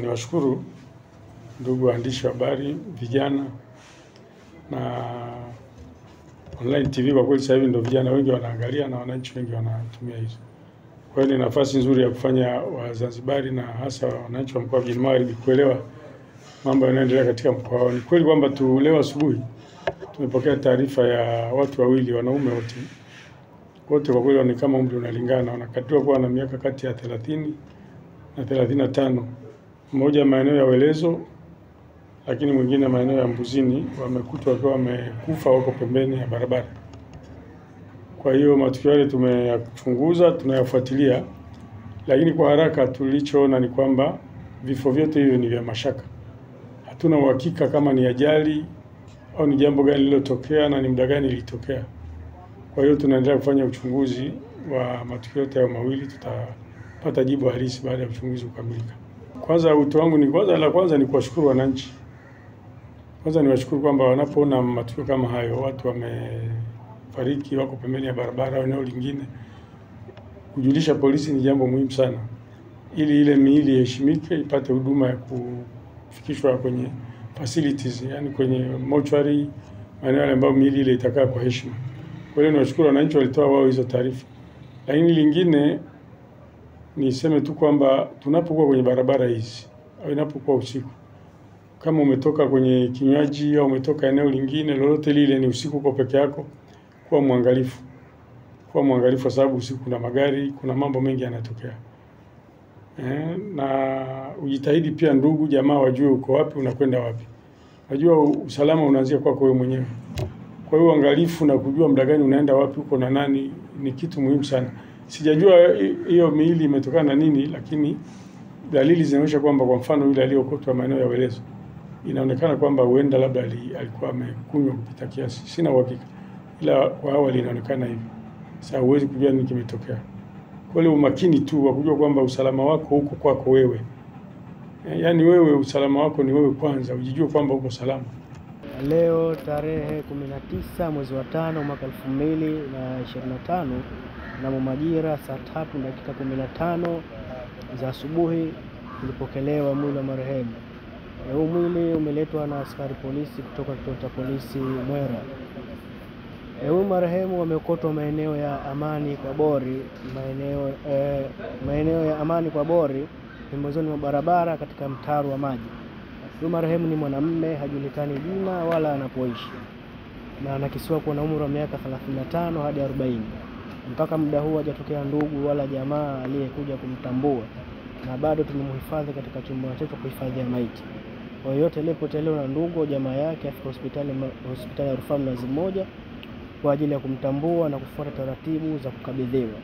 Niwashukuru ndugu waandishi wa habari, vijana na online TV. Kwa kweli sasa hivi ndio vijana wengi wanaangalia na wananchi wengi wanatumia hizo. Kwa hiyo ni nafasi nzuri ya kufanya Wazanzibari na hasa wananchi wa mkoa wa Mjini Magharibi kuelewa mambo yanayoendelea katika mkoa wao. Ni kweli kwamba leo asubuhi tumepokea taarifa ya watu wawili, wanaume wote kwa kweli ni kama umri unalingana, wanakadiriwa kuwa na miaka kati ya 30 na 35. Mmoja maeneo ya Welezo, lakini mwingine maeneo ya Mbuzini, wamekutwa wakiwa wamekufa huko pembeni ya barabara. Kwa hiyo matukio yale tumeyachunguza, tunayafuatilia, lakini kwa haraka tulichoona ni kwamba vifo vyote hivyo ni vya mashaka. Hatuna uhakika kama ni ajali au ni jambo gani lililotokea na ni muda gani lilitokea. Kwa hiyo tunaendelea kufanya uchunguzi wa matukio yote hayo mawili, tutapata jibu halisi baada ya uchunguzi kukamilika. Kwanza wito wangu ni kwanza ni kuwashukuru wananchi. Kwanza niwashukuru kwamba wanapoona matukio kama hayo, watu wamefariki wako pembeni ya barabara au eneo lingine, kujulisha polisi ni jambo muhimu sana, ili ile miili iheshimike, ipate huduma ya kufikishwa kwenye facilities, yani kwenye mortuary, maeneo yale ambayo miili ile itakaa kwa heshima. Kwa hiyo niwashukuru wananchi walitoa wao hizo taarifa. Lakini lingine niseme tu kwamba tunapokuwa kwenye barabara hizi au inapokuwa usiku, kama umetoka kwenye kinywaji au umetoka eneo lingine lolote lile, ni usiku uko peke yako, kuwa mwangalifu. Kuwa mwangalifu kwa sababu usiku kuna magari, kuna mambo mengi yanatokea. Na ujitahidi pia ndugu jamaa wajue uko wapi, unakwenda wapi. Najua usalama unaanzia kwako wewe mwenyewe. Kwa hiyo uangalifu na kujua muda gani unaenda wapi, uko na nani, ni kitu muhimu sana. Sijajua hiyo miili imetokana na nini, lakini dalili zinaonyesha kwamba kwa mfano yule aliyokotwa maeneo ya Welezo, inaonekana kwamba huenda labda alikuwa amekunywa kupita kiasi. Sina uhakika, ila kwa awali inaonekana hivi. Sasa huwezi kujua nini kimetokea. Kwa hiyo umakini tu wa kujua kwamba usalama wako uko kwako wewe. Yaani wewe usalama wako ni wewe kwanza, ujijue kwamba uko salama. Leo tarehe 19 mwezi wa 5 mwaka 2025 na majira saa 3:15 za asubuhi tulipokelewa mwili wa marehemu. Huu mwili umeletwa na askari polisi kutoka kituo cha polisi Mwera. Huyu marehemu wameokotwa maeneo ya Amani kwa Bori, maeneo ya Amani kwa Bori pembezoni mwa barabara katika mtaro wa maji. Huyu marehemu ni mwanamume, hajulikani jina wala anapoishi, na anakisiwa kuwa na umri wa miaka 35 hadi 40. Mpaka muda huu hajatokea ndugu wala jamaa aliyekuja kumtambua, na bado tumemhifadhi katika chumba chetu kuhifadhia maiti. Kwa hiyo yote aliyepotelewa na ndugu jamaa yake afika hospitali ya Rufaa Mnazi Mmoja kwa ajili ya kumtambua na kufuata taratibu za kukabidhiwa.